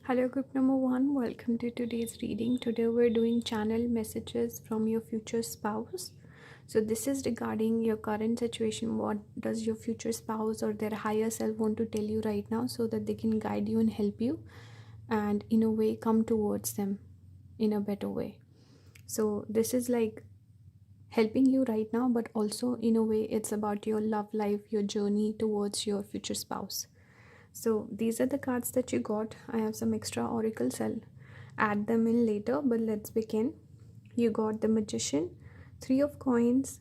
Hello, group number one. Welcome to today's reading. Today, we're doing channel messages from your future spouse. So, this is regarding your current situation. What does your future spouse or their higher self want to tell you right now so that they can guide you and help you and, in a way, come towards them in a better way? So, this is like helping you right now, but also, in a way, it's about your love life, your journey towards your future spouse. So these are the cards that you got. I have some extra oracles. I'll add them in later, but let's begin. You got the Magician, Three of Coins,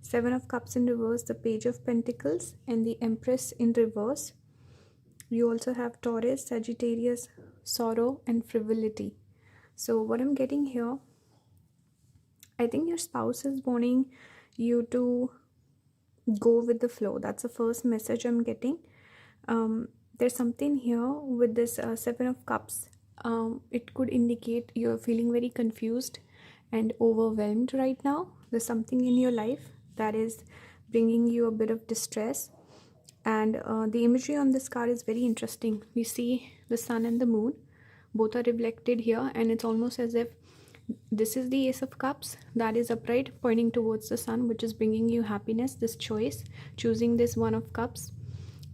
Seven of Cups in reverse, the Page of Pentacles, and the Empress in reverse. You also have Taurus, Sagittarius, Sorrow, and Frivolity. So what I'm getting here, I think your spouse is wanting you to go with the flow. That's the first message I'm getting. There's something here with this Seven of Cups. It could indicate you're feeling very confused and overwhelmed right now. There's something in your life that is bringing you a bit of distress, and the imagery on this card is very interesting. We see the sun and the moon, both are reflected here, and it's almost as if this is the Ace of Cups that is upright pointing towards the sun, which is bringing you happiness, this choice, choosing this One of Cups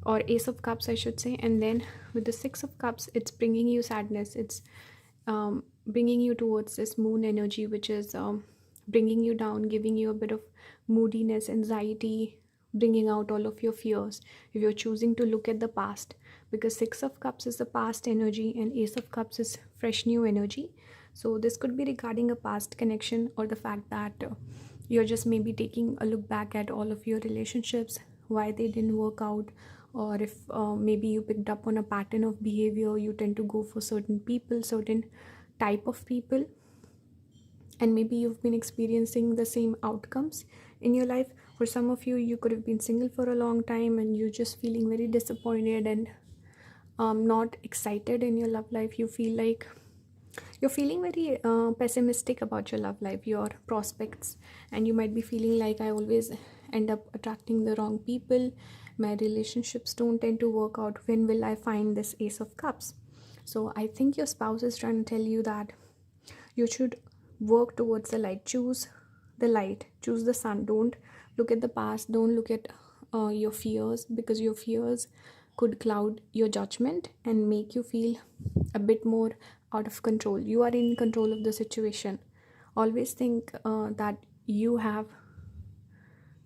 or Ace of Cups I should say. And then with the Six of Cups, it's bringing you sadness. It's bringing you towards this moon energy, which is bringing you down, giving you a bit of moodiness, anxiety, bringing out all of your fears if you're choosing to look at the past, because Six of Cups is the past energy and Ace of Cups is fresh new energy. So this could be regarding a past connection, or the fact that you're just maybe taking a look back at all of your relationships, why they didn't work out, or if maybe you picked up on a pattern of behavior. You tend to go for certain people, certain type of people, and maybe you've been experiencing the same outcomes in your life. For some of you, you could have been single for a long time and you're just feeling very disappointed and not excited in your love life. You feel like you're feeling very pessimistic about your love life, your prospects, and you might be feeling like, I always end up attracting the wrong people, my relationships don't tend to work out, when will I find this Ace of Cups? So I think your spouse is trying to tell you that you should work towards the light. Choose the light, choose the sun. Don't look at the past, don't look at your fears, because your fears could cloud your judgment and make you feel a bit more out of control. You are in control of the situation. Always think that you have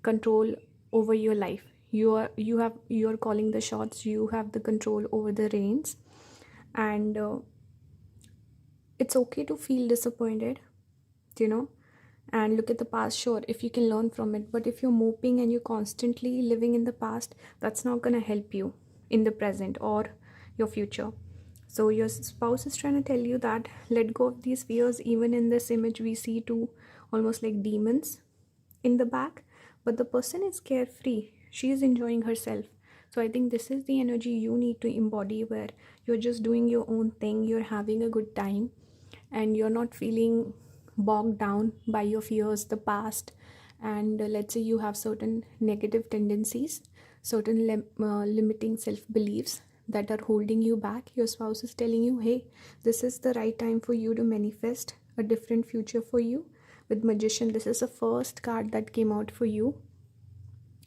control over your life. You're calling the shots. You have the control over the reins, and it's okay to feel disappointed, and look at the past. Sure, if you can learn from it, but if you're moping and you're constantly living in the past, that's not going to help you in the present or your future. So your spouse is trying to tell you that let go of these fears. Even in this image, we see two almost like demons in the back, but the person is carefree. She is enjoying herself. So I think this is the energy you need to embody, where you're just doing your own thing, you're having a good time, and you're not feeling bogged down by your fears, the past. And let's say you have certain negative tendencies, certain limiting self-beliefs that are holding you back. Your spouse is telling you, hey, this is the right time for you to manifest a different future for you. With Magician, this is the first card that came out for you.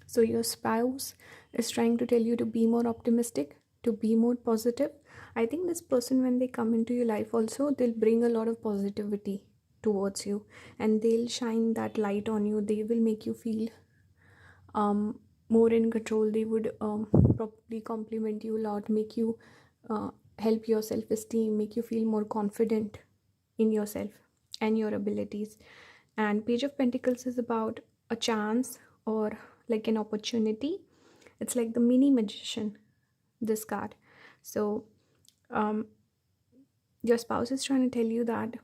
So your spouse is trying to tell you to be more optimistic, to be more positive. I think this person, when they come into your life also, they'll bring a lot of positivity towards you, and they'll shine that light on you. They will make you feel more in control. They would probably compliment you a lot, make you help your self-esteem, make you feel more confident in yourself and your abilities. And Page of Pentacles is about a chance, or like an opportunity. It's like the mini magician, this card. So your spouse is trying to tell you that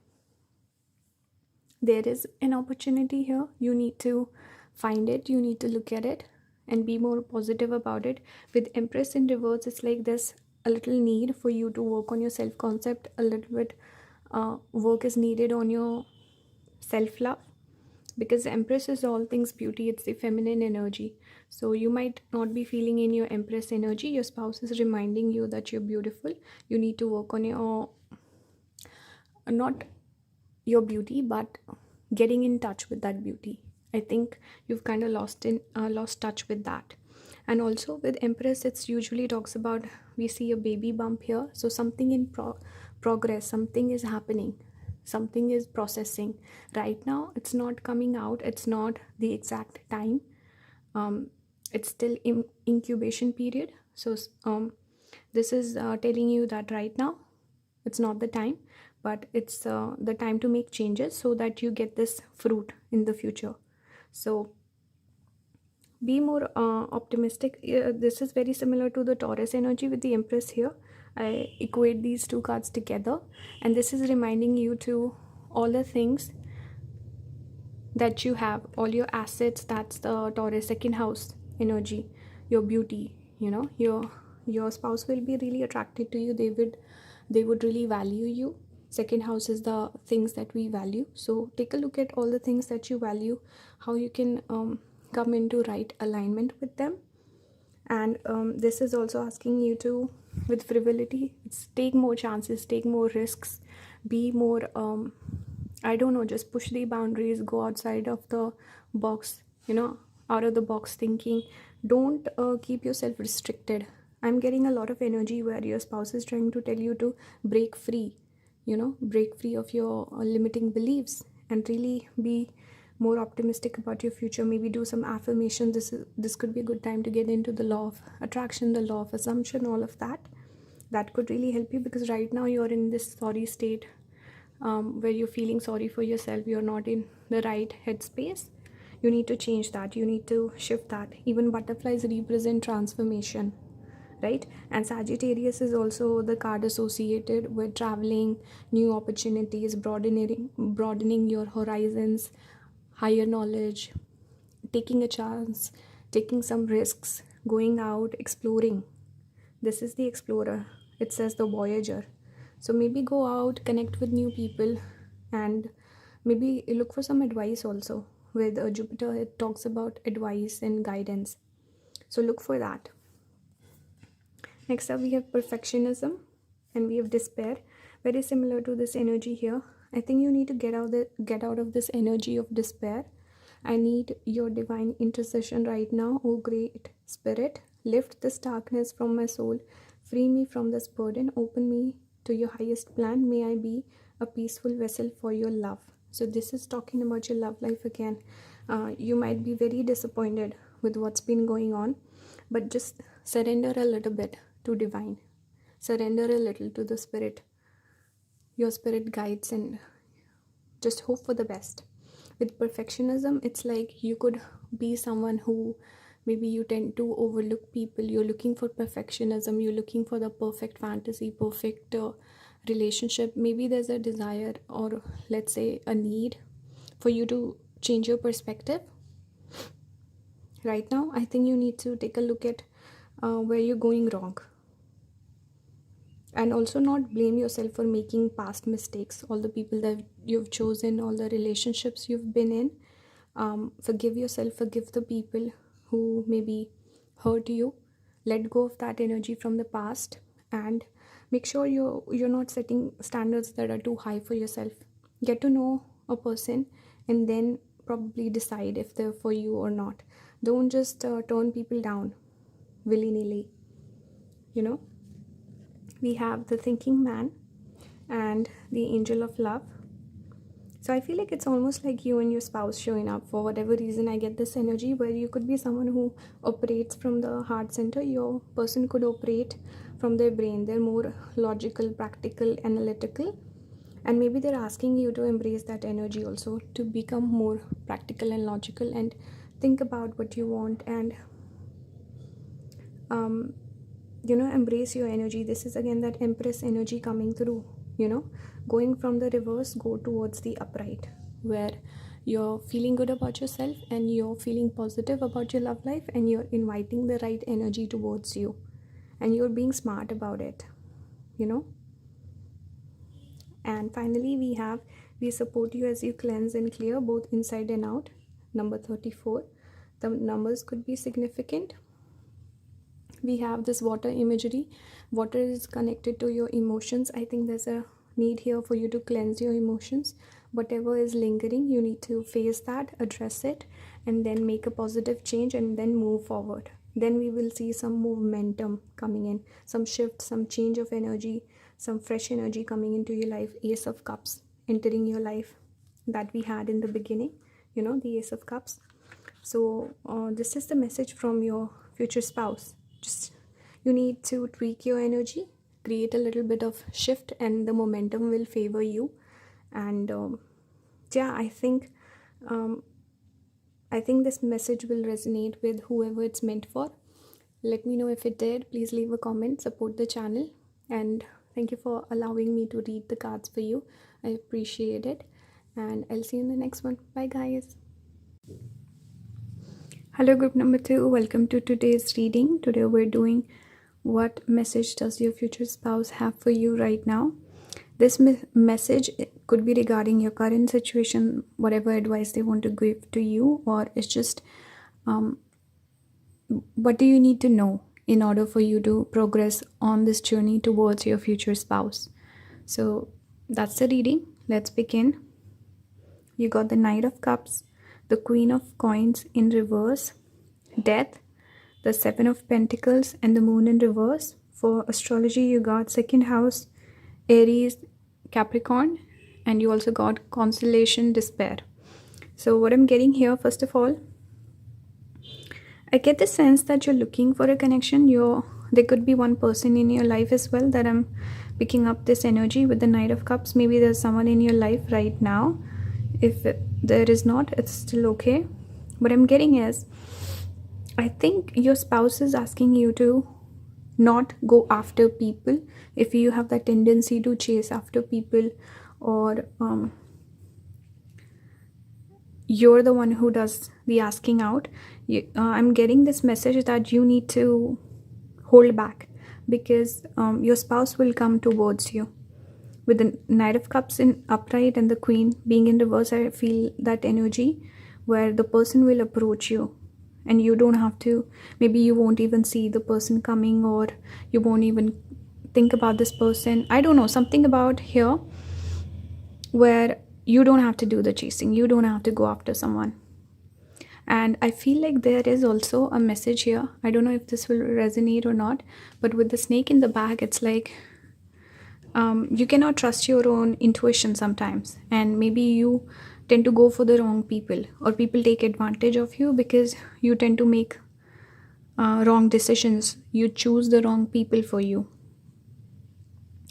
there is an opportunity here. You need to find it, you need to look at it and be more positive about it. With Empress in reverse, it's like there's a little need for you to work on your self-concept. A little bit work is needed on your self-love, because the Empress is all things beauty. It's the feminine energy. So you might not be feeling in your Empress energy. Your spouse is reminding you that you're beautiful. You need to work on your, not your beauty, but getting in touch with that beauty. I think you've kind of lost touch with that. And also with Empress, it's usually talks about, we see a baby bump here, so something in progress, something is happening, something is processing. Right now it's not coming out, it's not the exact time. It's still in incubation period. So this is telling you that right now it's not the time, but it's the time to make changes so that you get this fruit in the future. So be more optimistic. This is very similar to the Taurus energy with the Empress here. I equate these two cards together, and this is reminding you to all the things that you have, all your assets. That's the Taurus second house energy. Your beauty, your spouse will be really attracted to you. They would really value you. Second house is the things that we value. So take a look at all the things that you value, how you can come into right alignment with them. And this is also asking you to, with frivolity, take more chances, take more risks, be more I don't know, just push the boundaries, go outside of the box, out of the box thinking. Don't keep yourself restricted. I'm getting a lot of energy where your spouse is trying to tell you to break free, break free of your limiting beliefs and really be more optimistic about your future. Maybe do some affirmation. This could be a good time to get into the law of attraction, the law of assumption, all of that. That could really help you, because right now you're in this sorry state where you're feeling sorry for yourself. You're not in the right headspace. You need to change that. You need to shift that. Even butterflies represent transformation, right? And Sagittarius is also the card associated with traveling, new opportunities, broadening your horizons, higher knowledge, taking a chance, taking some risks, going out, exploring. This is the explorer. It says the voyager. So maybe go out, connect with new people, and maybe look for some advice also. With Jupiter, it talks about advice and guidance. So look for that. Next up, we have perfectionism and we have despair. Very similar to this energy here. I think you need to get out of this energy of despair. I need your divine intercession right now. Oh great Spirit, lift this darkness from my soul. Free me from this burden. Open me to your highest plan. May I be a peaceful vessel for your love. So this is talking about your love life again. You might be very disappointed with what's been going on, but just surrender a little bit to divine. Surrender a little to the Spirit. Your Spirit guides, and just hope for the best. With perfectionism, it's like you could be someone who maybe you tend to overlook people. You're looking for perfectionism. You're looking for the perfect fantasy, perfect relationship. Maybe there's a desire, or let's say a need, for you to change your perspective. Right now, I think you need to take a look at where you're going wrong. And also not blame yourself for making past mistakes. All the people that you've chosen, all the relationships you've been in, forgive yourself, forgive the people who maybe hurt you. Let go of that energy from the past, and make sure you're not setting standards that are too high for yourself. Get to know a person and then probably decide if they're for you or not. Don't just turn people down willy-nilly. We have the thinking man and the angel of love. So I feel like it's almost like you and your spouse showing up. For whatever reason, I get this energy where you could be someone who operates from the heart center. Your person could operate from their brain. They're more logical, practical, analytical. And maybe they're asking you to embrace that energy also, to become more practical and logical and think about what you want and embrace your energy. This is again that Empress energy coming through. Going from the reverse, go towards the upright, where you're feeling good about yourself and you're feeling positive about your love life, and you're inviting the right energy towards you, and you're being smart about it. And finally, we support you as you cleanse and clear both inside and out. Number 34. The numbers could be significant. We have this water imagery. Water is connected to your emotions. I think there's a need here for you to cleanse your emotions. Whatever is lingering, you need to face that, address it, and then make a positive change and then move forward. Then we will see some momentum coming in, some shift, some change of energy, some fresh energy coming into your life. Ace of Cups entering your life that we had in the beginning, the Ace of Cups. So this is the message from your future spouse. Just you need to tweak your energy, create a little bit of shift, and the momentum will favor you. And I think this message will resonate with whoever it's meant for. Let me know if it did. Please leave a comment, support the channel, and thank you for allowing me to read the cards for you. I appreciate it, and I'll see you in the next one. Bye guys. Hello group number 2, welcome to today's reading. Today we're doing what message does your future spouse have for you right now. This message could be regarding your current situation, whatever advice they want to give to you, or it's just what do you need to know in order for you to progress on this journey towards your future spouse. So that's the reading. Let's begin. You got the Knight of Cups, the Queen of Coins in reverse, Death, the Seven of Pentacles, and the Moon in reverse. For astrology, you got second house, Aries, Capricorn, and you also got Constellation, Despair. So what I'm getting here, first of all, I get the sense that you're looking for a connection. There could be one person in your life as well that I'm picking up this energy with the Knight of Cups. Maybe there's someone in your life right now. If there is not, it's still okay. What I'm getting is, I think your spouse is asking you to not go after people. If you have that tendency to chase after people, or you're the one who does the asking out, I'm getting this message that you need to hold back, because your spouse will come towards you. With the Knight of Cups in upright and the Queen being in reverse, I feel that energy where the person will approach you and you don't have to, maybe you won't even see the person coming, or you won't even think about this person. I don't know, something about here where you don't have to do the chasing, you don't have to go after someone. And I feel like there is also a message here. I don't know if this will resonate or not, but with the snake in the back, it's like you cannot trust your own intuition sometimes, and maybe you tend to go for the wrong people, or people take advantage of you because you tend to make wrong decisions. You choose the wrong people for you.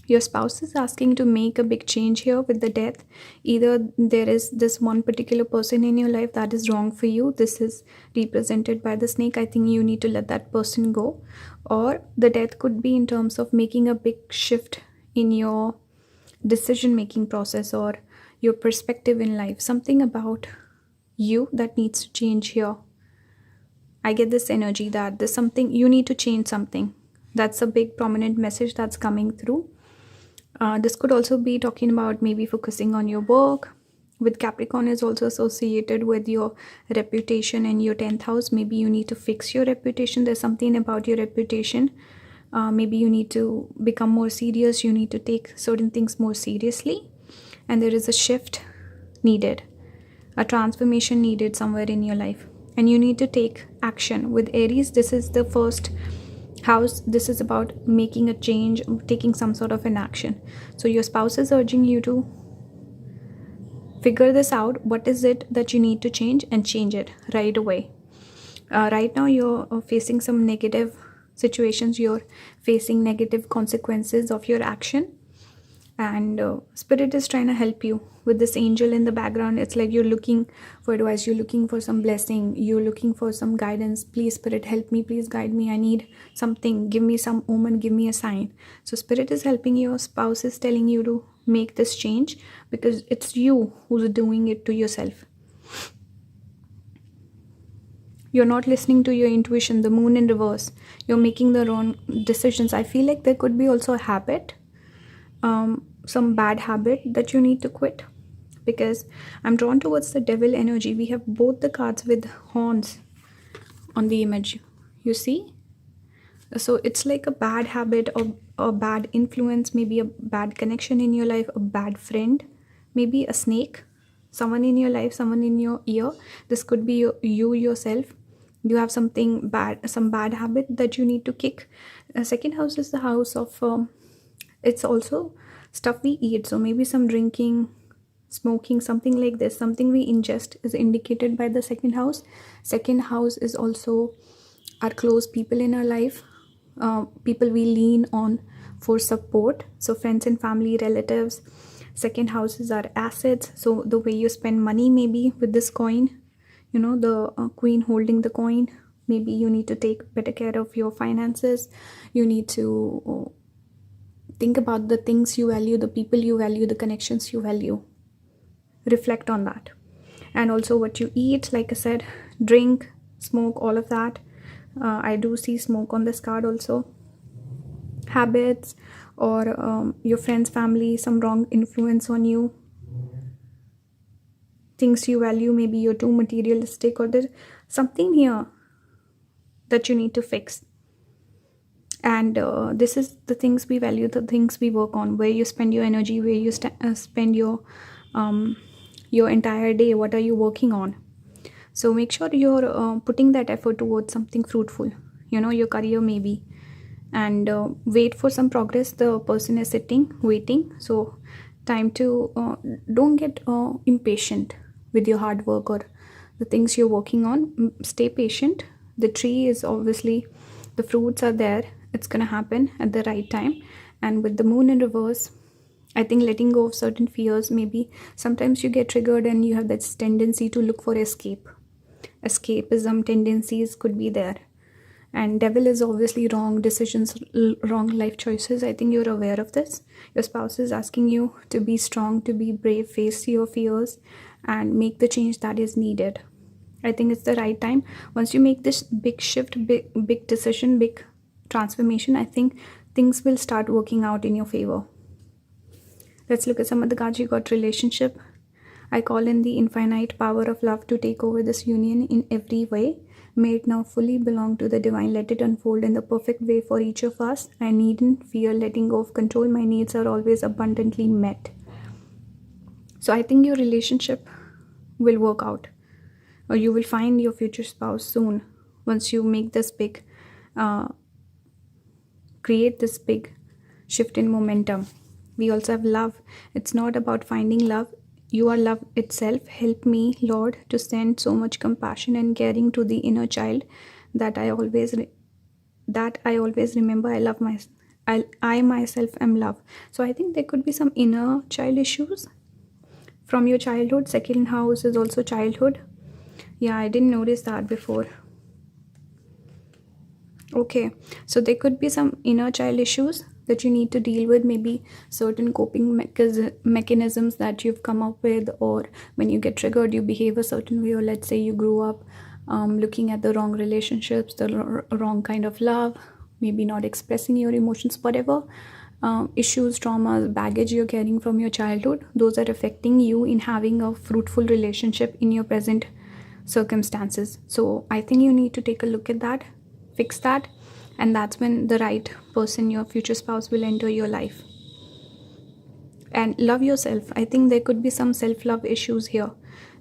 Your spouse is asking to make a big change here with the Death. Either there is this one particular person in your life that is wrong for you. This is represented by the snake. I think you need to let that person go. Or the Death could be in terms of making a big shift in your decision-making process or your perspective in life. Something about you that needs to change here. I get this energy that there's something, you need to change something. That's a big prominent message that's coming through. This could also be talking about maybe focusing on your work. With Capricorn is also associated with your reputation and your 10th house. Maybe you need to fix your reputation. There's something about your reputation. Maybe you need to become more serious. You need to take certain things more seriously. And there is a shift needed, a transformation needed somewhere in your life. And you need to take action. With Aries, this is the first house. This is about making a change, taking some sort of an action. So your spouse is urging you to figure this out. What is it that you need to change, and change it right away. Right now you're facing some negative situations. You're facing negative consequences of your action. And Spirit is trying to help you with this angel in the background. It's like you're looking for advice, you're looking for some blessing, you're looking for some guidance. Please, Spirit, help me, please guide me. I need something, give me some omen, give me a sign. So Spirit is helping you. Your spouse is telling you to make this change, because it's you who's doing it to yourself. You're not listening to your intuition. The Moon in reverse, you're making the wrong decisions. I feel like there could be also a habit. some bad habit that you need to quit, because I'm drawn towards the devil energy. We have both the cards with horns on the image, you see. So it's like a bad habit or a bad influence, maybe a bad connection in your life, a bad friend, maybe a snake, someone in your life, someone in your ear. This could be you yourself. You have something bad, some bad habit that you need to kick. Second house is the house of it's also stuff we eat. So maybe some drinking, smoking, something like this, something we ingest is indicated by the second house. Second house is also our close people in our life, people we lean on for support. So friends and family, relatives. Second house is our assets. So the way you spend money, maybe with this coin, you know, the queen holding the coin. Maybe you need to take better care of your finances. You need to think about the things you value, the people you value, the connections you value. Reflect on that. And also what you eat, like I said, drink, smoke, all of that. I do see smoke on this card also. Habits, or your friends, family, some wrong influence on you. Things you value, maybe you're too materialistic, or there's something here that you need to fix. And this is the things we value, the things we work on, where you spend your energy, where you spend your entire day. What are you working on? So make sure you're putting that effort towards something fruitful, you know, your career maybe. And wait for some progress. The person is sitting waiting. So time to don't get impatient with your hard work or the things you're working on. Stay patient. The tree is obviously, the fruits are there. It's gonna happen at the right time. And with the moon in reverse, I think letting go of certain fears. Maybe sometimes you get triggered and you have that tendency to look for escapism tendencies could be there. And devil is obviously wrong decisions, wrong life choices. I think you're aware of this. Your spouse is asking you to be strong, to be brave, face your fears, and make the change that is needed. I think it's the right time. Once you make this big shift, big decision, big transformation, I think things will start working out in your favor. Let's look at some of the cards. You got relationship. I call in the infinite power of love to take over this union in every way. May it now fully belong to the divine. Let it unfold in the perfect way for each of us. I needn't fear letting go of control. My needs are always abundantly met. So I think your relationship will work out, or you will find your future spouse soon once you make this big, create this big shift in momentum. We also have love. It's not about finding love. You are love itself. Help me, Lord, to send so much compassion and caring to the inner child that I always remember. I myself am love. So I think there could be some inner child issues from your childhood. Second house is also childhood. Yeah, I didn't notice that before. Okay, so there could be some inner child issues that you need to deal with. Maybe certain coping mechanisms that you've come up with, or when you get triggered you behave a certain way, or let's say you grew up looking at the wrong relationships, the wrong kind of love, maybe not expressing your emotions, whatever issues, traumas, baggage you're carrying from your childhood, those are affecting you in having a fruitful relationship in your present circumstances. So I think you need to take a look at that, fix that, and that's when the right person, your future spouse, will enter your life. And love yourself. I think there could be some self-love issues here.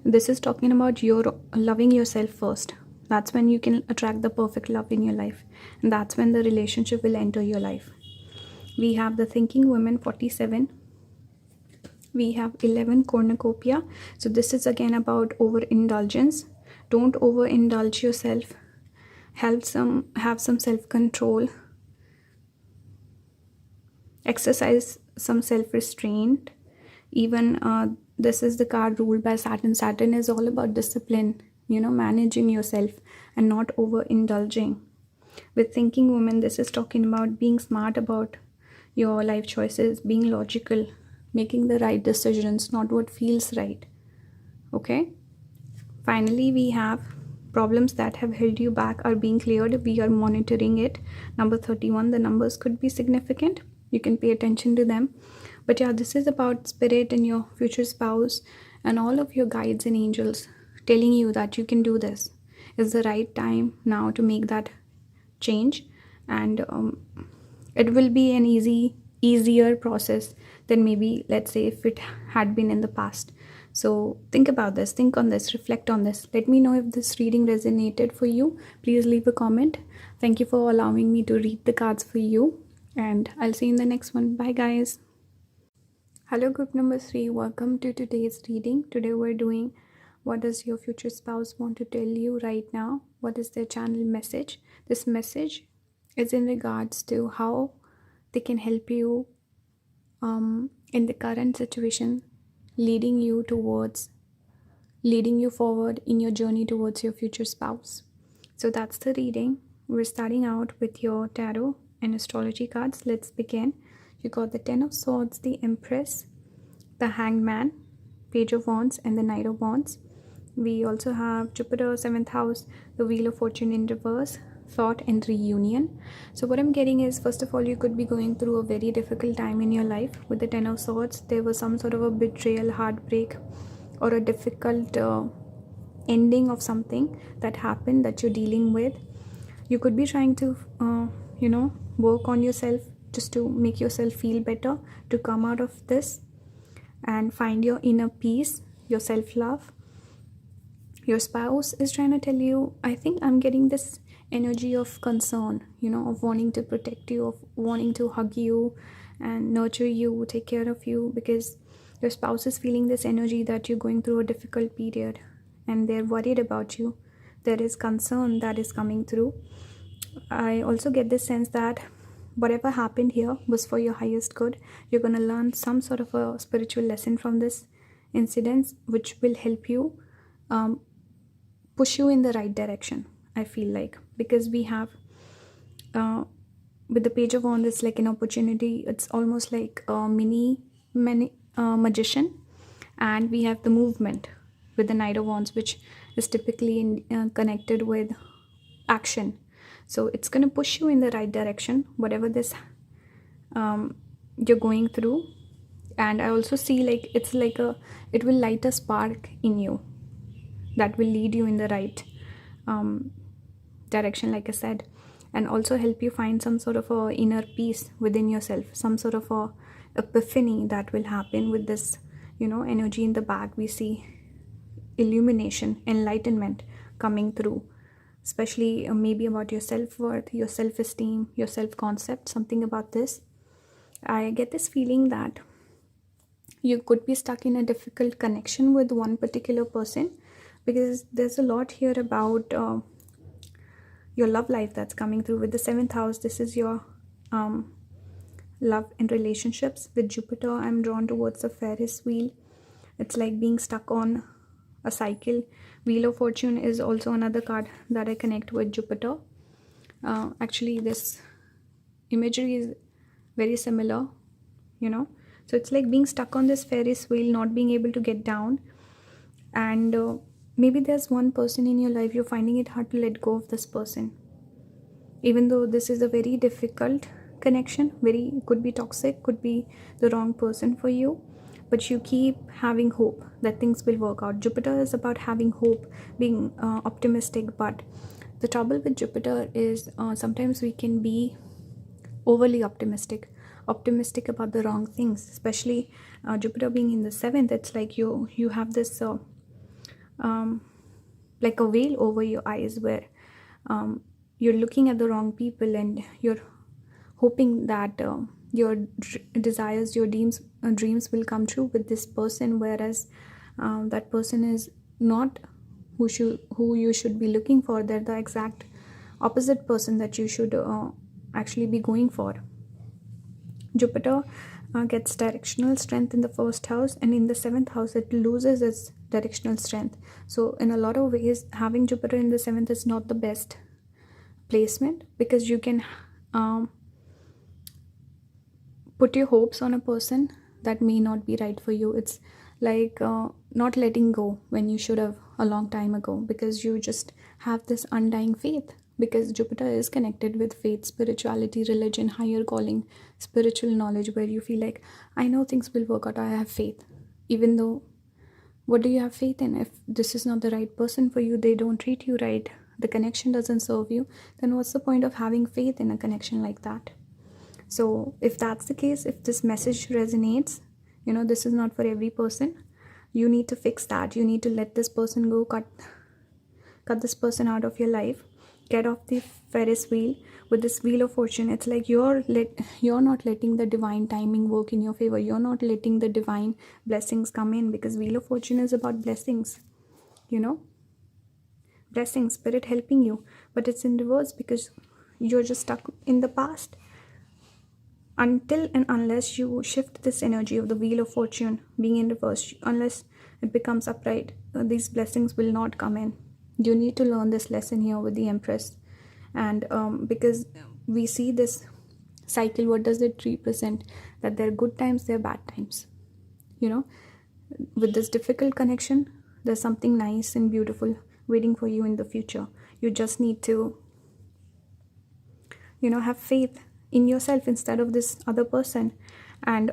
This is talking about your loving yourself first. That's when you can attract the perfect love in your life, and that's when the relationship will enter your life. We have the thinking woman, 47. We have 11, cornucopia. So this is again about overindulgence. Don't overindulge yourself. Have some self-control. Exercise some self-restraint. Even this is the card ruled by Saturn. Saturn is all about discipline, you know, managing yourself and not overindulging. With thinking woman, this is talking about being smart about your life choices, being logical, making the right decisions, not what feels right. Okay. Finally, we have problems that have held you back are being cleared. We are monitoring it. Number 31, the numbers could be significant. You can pay attention to them. But yeah, this is about spirit and your future spouse and all of your guides and angels telling you that you can do this. It's the right time now to make that change, and it will be an easier process than maybe, let's say, if it had been in the past. So think about this, think on this, reflect on this. Let me know if this reading resonated for you. Please leave a comment. Thank you for allowing me to read the cards for you, and I'll see you in the next one. Bye guys. Hello group number 3, welcome to today's reading. Today we're doing what does your future spouse want to tell you right now. What is their channel message? This message is in regards to how they can help you in the current situation, leading you forward in your journey towards your future spouse. So that's the reading. We're starting out with your tarot and astrology cards. Let's begin. You got the Ten of Swords, the Empress, the Hangman, Page of Wands, and the Knight of Wands. We also have Jupiter, 7th house, the Wheel of Fortune in reverse, Thought and Reunion. So what I'm getting is, first of all, you could be going through a very difficult time in your life. With the Ten of Swords, there was some sort of a betrayal, heartbreak, or a difficult ending of something that happened that you're dealing with. You could be trying to work on yourself just to make yourself feel better, to come out of this and find your inner peace, your self-love. Your spouse is trying to tell you, I think I'm getting this energy of concern, of wanting to protect you, of wanting to hug you and nurture you, take care of you, because your spouse is feeling this energy that you're going through a difficult period and they're worried about you. There is concern that is coming through. I also get this sense that whatever happened here was for your highest good. You're going to learn some sort of a spiritual lesson from this incident, which will help you push you in the right direction, I feel like. Because we have with the Page of Wands, it's like an opportunity. It's almost like a mini magician. And we have the movement with the Knight of Wands, which is typically connected with action. So it's going to push you in the right direction, whatever this you're going through. And I also see like it will light a spark in you that will lead you in the right direction, like I said, and also help you find some sort of a inner peace within yourself, some sort of a epiphany that will happen with this energy in the back. We see illumination, enlightenment coming through, especially maybe about your self-worth, your self-esteem, your self-concept, something about this. I get this feeling that you could be stuck in a difficult connection with one particular person, because there's a lot here about your love life that's coming through. With the 7th house, this is your love and relationships. With Jupiter, I'm drawn towards the Ferris wheel. It's like being stuck on a cycle. Wheel of Fortune is also another card that I connect with Jupiter. Actually, this imagery is very similar, so it's like being stuck on this Ferris wheel, not being able to get down. And maybe there's one person in your life, you're finding it hard to let go of this person, even though this is a very difficult connection, could be toxic, could be the wrong person for you, but you keep having hope that things will work out. Jupiter is about having hope, being optimistic. But the trouble with Jupiter is sometimes we can be overly optimistic about the wrong things, especially Jupiter being in the 7th. It's like you have this like a veil over your eyes, where you're looking at the wrong people and you're hoping that your desires, your dreams will come true with this person, whereas that person is not who you should be looking for. They're the exact opposite person that you should actually be going for. Jupiter gets directional strength in the 1st house, and in the 7th house it loses its directional strength. So in a lot of ways, having Jupiter in the 7th is not the best placement, because you can put your hopes on a person that may not be right for you. It's like not letting go when you should have a long time ago, because you just have this undying faith because Jupiter is connected with faith, spirituality, religion, higher calling, spiritual knowledge, where you feel like, I know things will work out, I have faith. Even though, what do you have faith in? If this is not the right person for you, they don't treat you right, the connection doesn't serve you, then what's the point of having faith in a connection like that? So if that's the case, if this message resonates, this is not for every person. You need to fix that. You need to let this person go, cut this person out of your life, get off the Ferris wheel. With this wheel of fortune, it's like you're not letting the divine timing work in your favor. You're not letting the divine blessings come in, because wheel of fortune is about blessings, blessings, spirit helping you, but it's in reverse because you're just stuck in the past. Until and unless you shift this energy of the wheel of fortune being in reverse, unless it becomes upright, these blessings will not come in. You need to learn this lesson here with the Empress. And because we see this cycle, what does it represent? That there are good times, there are bad times. With this difficult connection, there's something nice and beautiful waiting for you in the future. You just need to, have faith in yourself instead of this other person, and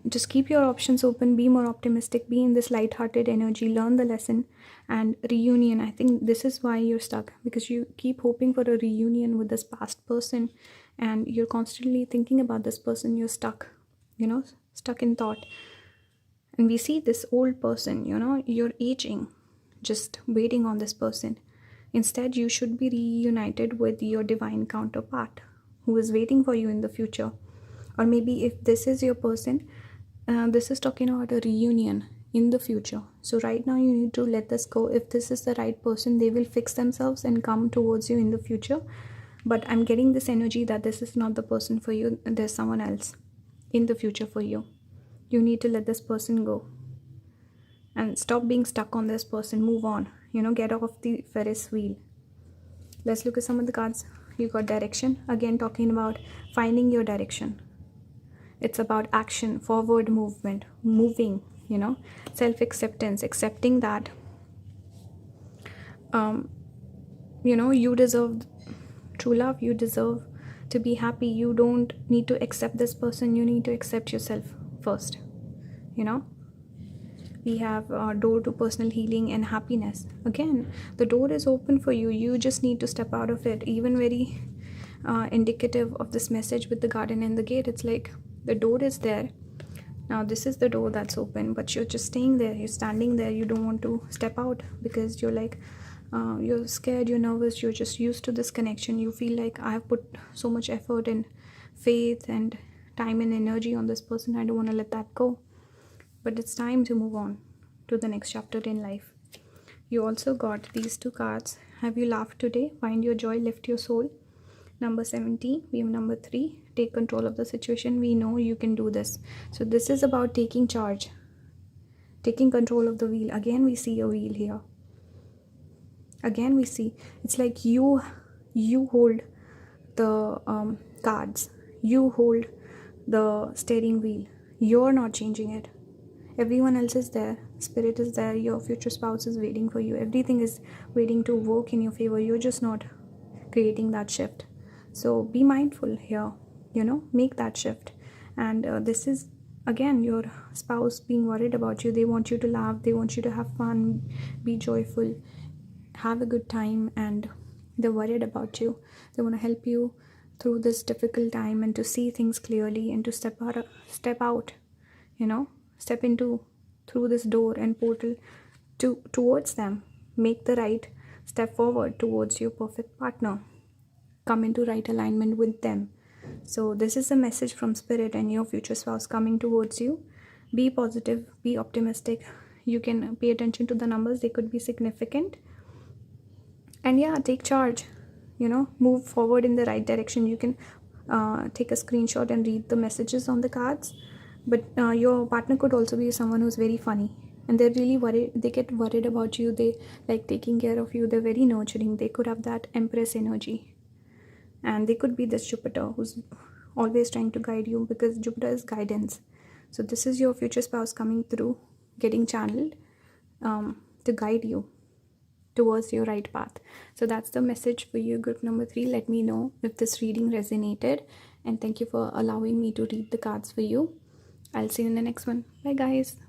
just keep your options open, be more optimistic, be in this light-hearted energy, learn the lesson. And reunion, I think this is why you're stuck, because you keep hoping for a reunion with this past person, and you're constantly thinking about this person. You're stuck stuck in thought. And we see this old person, you're aging, just waiting on this person. Instead, you should be reunited with your divine counterpart who is waiting for you in the future. Or maybe if this is your person, this is talking about a reunion in the future. So right now you need to let this go. If this is the right person, they will fix themselves and come towards you in the future. But I'm getting this energy that this is not the person for you. There's someone else in the future for you. You need to let this person go and stop being stuck on this person. Move on, get off the Ferris wheel. Let's look at some of the cards. You got direction, again talking about finding your direction. It's about action, forward movement, moving, self-acceptance, accepting that you deserve true love, you deserve to be happy. You don't need to accept this person, you need to accept yourself first. We have a door to personal healing and happiness. Again, the door is open for you. You just need to step out of it. Even very indicative of this message with the garden and the gate. It's like the door is there. Now this is the door that's open, but you're just staying there. You're standing there. You don't want to step out because you're like, you're scared, you're nervous, you're just used to this connection. You feel like, I have put so much effort and faith and time and energy on this person. I don't want to let that go. But it's time to move on to the next chapter in life. You also got these two cards. Have you laughed today? Find your joy, lift your soul. Number 17. We have number 3. Take control of the situation. We know you can do this. So this is about taking charge, taking control of the wheel. Again, we see a wheel here. Again, we see it's like you hold the cards. You hold the steering wheel. You're not changing it. Everyone else is there. Spirit is there. Your future spouse is waiting for you. Everything is waiting to work in your favor. You're just not creating that shift. So be mindful here. Make that shift. And this is, again, your spouse being worried about you. They want you to laugh. They want you to have fun, be joyful, have a good time. And they're worried about you. They want to help you through this difficult time and to see things clearly and to step out, step through this door and portal towards them. Make the right step forward towards your perfect partner. Come into right alignment with them. So this is a message from Spirit and your future spouse coming towards you. Be positive, be optimistic. You can pay attention to the numbers. They could be significant. And yeah, take charge. Move forward in the right direction. You can take a screenshot and read the messages on the cards. But your partner could also be someone who's very funny, and they're really worried. They get worried about you. They like taking care of you. They're very nurturing. They could have that Empress energy, and they could be this Jupiter who's always trying to guide you, because Jupiter is guidance. So this is your future spouse coming through, getting channeled to guide you. towards your right path. So that's the message for you, group number 3. Let me know if this reading resonated, and thank you for allowing me to read the cards for you. I'll see you in the next one. Bye guys.